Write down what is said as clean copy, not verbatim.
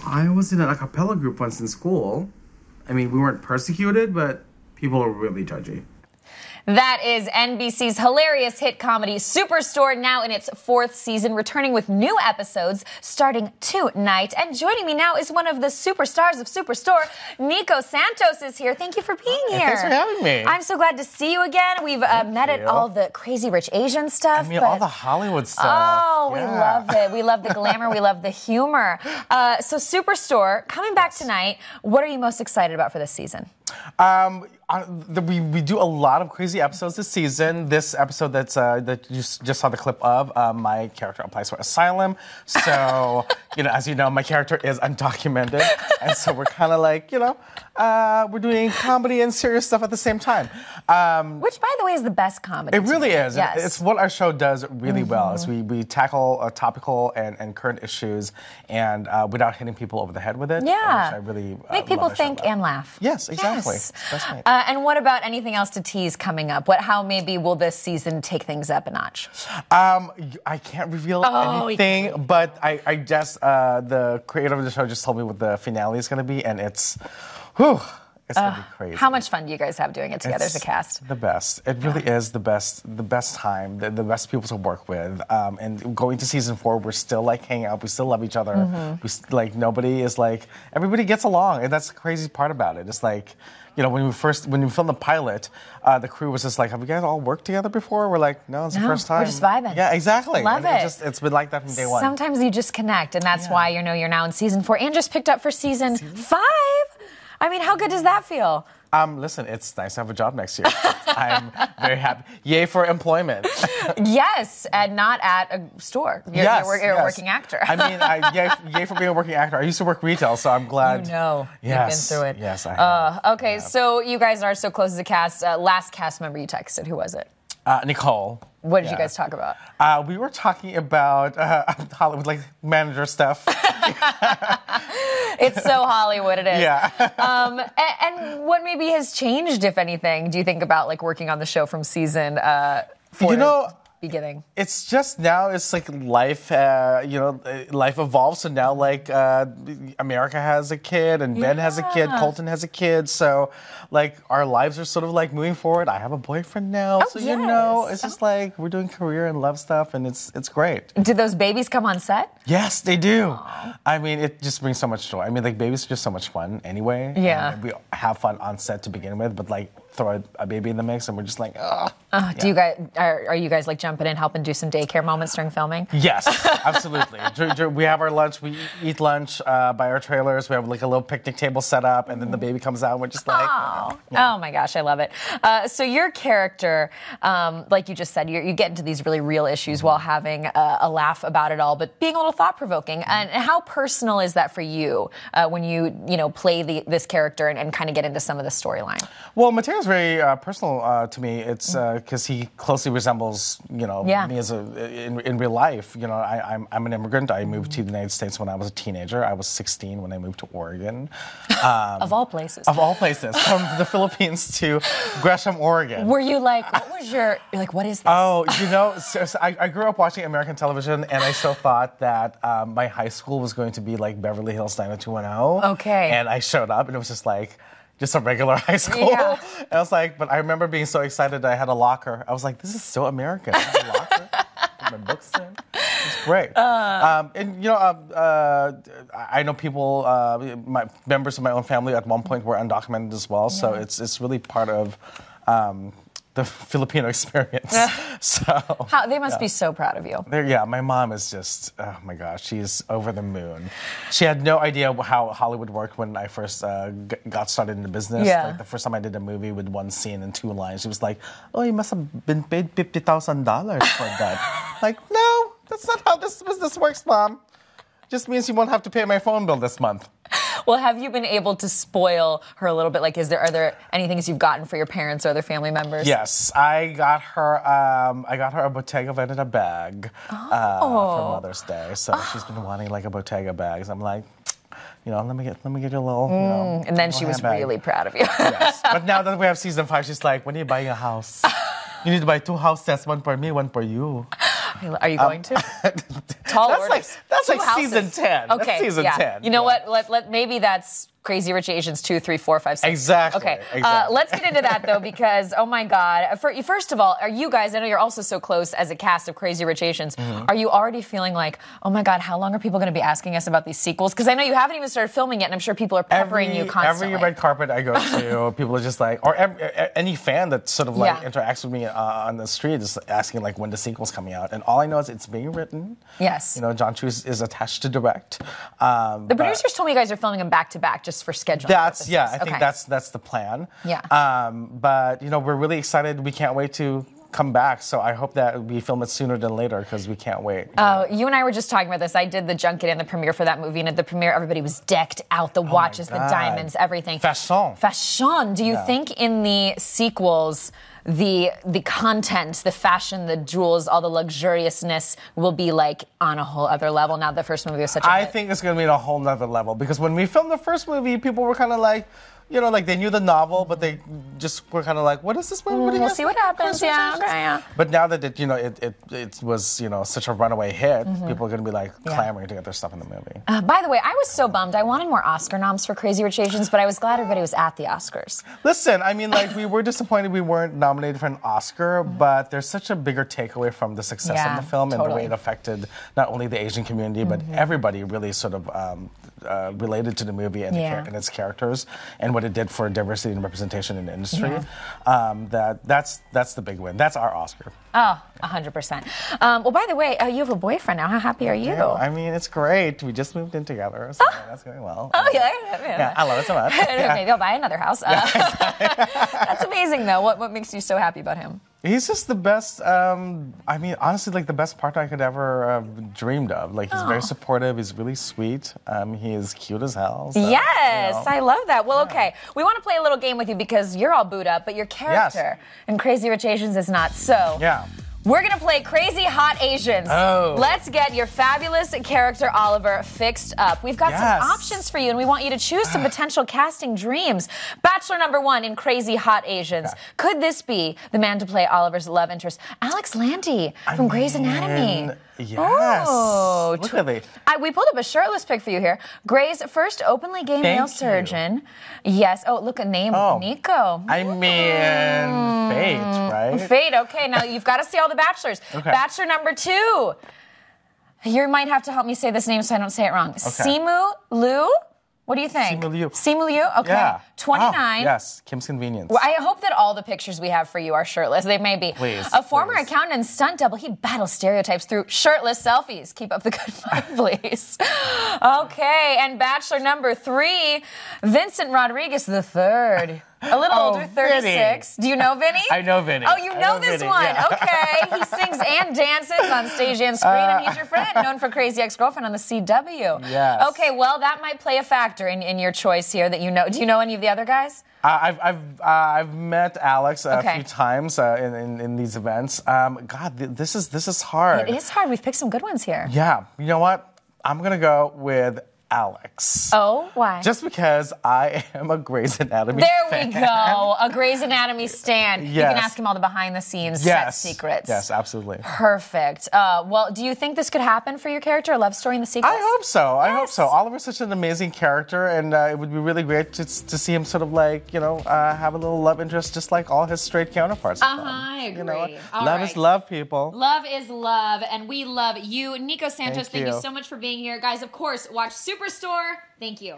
I was in an a cappella group once in school. I mean, we weren't persecuted, but people were really judgy. That is NBC's hilarious hit comedy Superstore, now in its 4th season, returning with new episodes starting tonight. And joining me now is one of the superstars of Superstore, Nico Santos is here. Thank you for being here. Thanks for having me. I'm so glad to see you again. We've met at all the Crazy Rich Asian stuff. I mean, all the Hollywood stuff. Oh, we love it. We love the glamour. We love the humor. So Superstore, coming back tonight, what are you most excited about for this season? We do a lot of crazy episodes this season. This episode that you just saw the clip of, my character applies for asylum. So, as you know, my character is undocumented. And so we're kind of like, we're doing comedy and serious stuff at the same time. Which, by the way, is the best comedy. It really is. Yes. It's what our show does really well. Is we tackle topical and current issues and without hitting people over the head with it. Yeah. Which I really make people think and laugh. Yes, exactly. Yes. That's right. And what about anything else to tease coming up? How maybe will this season take things up a notch? I can't reveal anything, but I just the creator of the show just told me what the finale is going to be, and it's going to be crazy. How much fun do you guys have doing it together as a cast? The best. It really is the best time, the best people to work with. And going to season 4, we're still like hanging out. We still love each other. Nobody is like, everybody gets along, and that's the crazy part about it. It's like, when we filmed the pilot, the crew was just like, have you guys all worked together before? We're like, no, it's the first time. We're just vibing. Yeah, exactly. Love it. It's been like that from day one. Sometimes you just connect, and that's why you're now in season 4 and just picked up for season 5. I mean, how good does that feel? Listen, it's nice to have a job next year. I'm very happy. Yay for employment. Yes, and not at a store. You're a working actor. I mean, yay for being a working actor. I used to work retail, so I'm glad. You've been through it. Yes, I have. Okay, so you guys are so close as a cast. Last cast member you texted, who was it? Nicole. What did you guys talk about? We were talking about Hollywood, like manager stuff. It's so Hollywood, it is. Yeah. And what maybe has changed, if anything, do you think about like working on the show from season 4 beginning? It's just now, it's like life, life evolves. So now, like, America has a kid, and Ben has a kid, Colton has a kid. So, like, our lives are sort of like moving forward. I have a boyfriend now. It's just like we're doing career and love stuff, and it's great. Did those babies come on set? Yes, they do. Aww. I mean, it just brings so much joy. I mean, like, babies are just so much fun anyway. Yeah. And we have fun on set to begin with, but, like, throw a baby in the mix, and we're just like, ugh. Do you guys are you guys like jumping in, helping do some daycare moments during filming? Yes, absolutely. We have our lunch. We eat lunch by our trailers. We have like a little picnic table set up, and then the baby comes out, and we're just like, oh my gosh, I love it. So your character, like you just said, you get into these really real issues while having a laugh about it all, but being a little thought provoking. And how personal is that for you when you play this character and kind of get into some of the storyline? Well, Mateo's very personal to me. It's because he closely resembles, me as in real life. I'm an immigrant. I moved to the United States when I was a teenager. I was 16 when I moved to Oregon. Of all places. Of all places. From the Philippines to Gresham, Oregon. Were you like, you're like, what is this? Oh, so I grew up watching American television, and I still thought that my high school was going to be like Beverly Hills 90210. Okay. And I showed up, and it was just like, just a regular high school. Yeah. And I was like, but I remember being so excited that I had a locker. I was like, this is so American. I have a locker. My books in. It's great. I know people, members of my own family at one point were undocumented as well. So it's really part of the Filipino experience. They must be so proud of you. My mom is just, oh my gosh, she's over the moon. She had no idea how Hollywood worked when I first got started in the business. Yeah. Like the first time I did a movie with one scene and 2 lines, she was like, oh, you must have been paid $50,000 for that. Like, no, that's not how this business works, Mom. Just means you won't have to pay my phone bill this month. Well, have you been able to spoil her a little bit? Like, are there any things you've gotten for your parents or other family members? Yes, I got her a Bottega Veneta bag for Mother's Day. So she's been wanting like a Bottega bag. So I'm like, let me get you a little. And then she was really proud of you. Yes, but now that we have season 5, she's like, when are you buying a house? You need to buy 2 house sets, one for me, one for you. Are you going to? Tall That's orders. that's Two like houses. season 10. Okay, That's season 10. You know what? Maybe that's Crazy Rich Asians 2, 3, 4, 5, 6. Exactly. Okay. Exactly. Let's get into that though, because oh my God. First of all, are you guys? I know you're also so close as a cast of Crazy Rich Asians. Are you already feeling like, oh my God, how long are people going to be asking us about these sequels? Because I know you haven't even started filming yet, and I'm sure people are peppering you constantly. Every red carpet I go to, people are just like, or any fan that sort of like interacts with me on the street is asking like when the sequel's coming out, and all I know is it's being written. Yes. You know, John Chu is attached to direct. The producers told me you guys are filming them back to back just for scheduling. I think that's the plan. Yeah. But you know, we're really excited. We can't wait to come back. So I hope that we film it sooner than later because we can't wait. You and I were just talking about this. I did the junket and the premiere for that movie, and at the premiere, everybody was decked out. The watches, the diamonds, everything. Fashion. Do you think in the sequels, the content, the fashion, the jewels, all the luxuriousness will be like on a whole other level now the first movie was such a hit? I think it's going to be on a whole nother level because when we filmed the first movie, people were kind of like, you know, like they knew the novel, but they just were kind of like, what is this movie? We'll see what happens. Yeah, okay, yeah. But now that it was, you know, such a runaway hit, people are going to be like clamoring to get their stuff in the movie. By the way, I was so bummed. I wanted more Oscar noms for Crazy Rich Asians, but I was glad everybody was at the Oscars. Listen, I mean, like we were disappointed we weren't nominated for an Oscar, but there's such a bigger takeaway from the success of the film and the way it affected not only the Asian community, but everybody really sort of related to the movie and, and its characters and what it did for diversity and representation in the industry. That's the big win. That's our Oscar. Oh, 100%. Well, by the way, you have a boyfriend now. How happy are you? I mean, it's great. We just moved in together, so that's going well. Oh, yeah. I love it so much. Maybe I'll buy another house. That's amazing, though. What makes you so happy about him? He's just the best. I mean, honestly, like the best partner I could ever dreamed of. Like he's very supportive. He's really sweet. He is cute as hell. So, yes, you know. I love that. Well, okay, we want to play a little game with you because you're all booed up, but your character in Crazy Rich Asians is not. So we're gonna play Crazy Hot Asians. Let's get your fabulous character Oliver fixed up. We've got some options for you, and we want you to choose some potential casting dreams. Bachelor number 1 in Crazy Hot Asians. Could this be the man to play Oliver's love interest, Alex Landy from Grey's Anatomy? Yes. Oh, look at me. We pulled up a shirtless pic for you here. Grey's first openly gay male surgeon. Yes. Oh, look, a name, Nico. I mean, fate, right? Fate. Okay, now you've got to see all the Bachelors. Bachelor number 2. You might have to help me say this name so I don't say it wrong. Simu Liu. What do you think? Simu Liu. Okay. Yeah. 29. Oh, yes, Kim's Convenience. Well, I hope that all the pictures we have for you are shirtless. They may be. Please. A former accountant and stunt double, he battles stereotypes through shirtless selfies. Keep up the good fight, please. Okay, and Bachelor number 3, Vincent Rodriguez III. A little older, 36. Vinny. Do you know Vinny? I know Vinny. Oh, you know this Vinny, one. yeah. Okay. He sings and dances on stage and screen, and he's your friend, known for Crazy Ex-Girlfriend on the CW. Yes. Okay, well, that might play a factor in your choice here that you know. Do you know any of the other guys? I've met Alex a few times in these events. God, this is hard. It is hard. We've picked some good ones here. Yeah. You know what? I'm gonna go with Alex. Oh, why? Just because I am a Grey's Anatomy fan. We go. A Grey's Anatomy stan. Yes. You can ask him all the behind-the-scenes set secrets. Yes, absolutely. Perfect. Well, do you think this could happen for your character, a love story in the sequels? I hope so. I hope so. Oliver's such an amazing character, and it would be really great to see him sort of like, you know, have a little love interest just like all his straight counterparts. I agree. You know, all love is love, people. Love is love, and we love you. Nico Santos, thank you so much for being here. Guys, of course, watch Superstore. Thank you.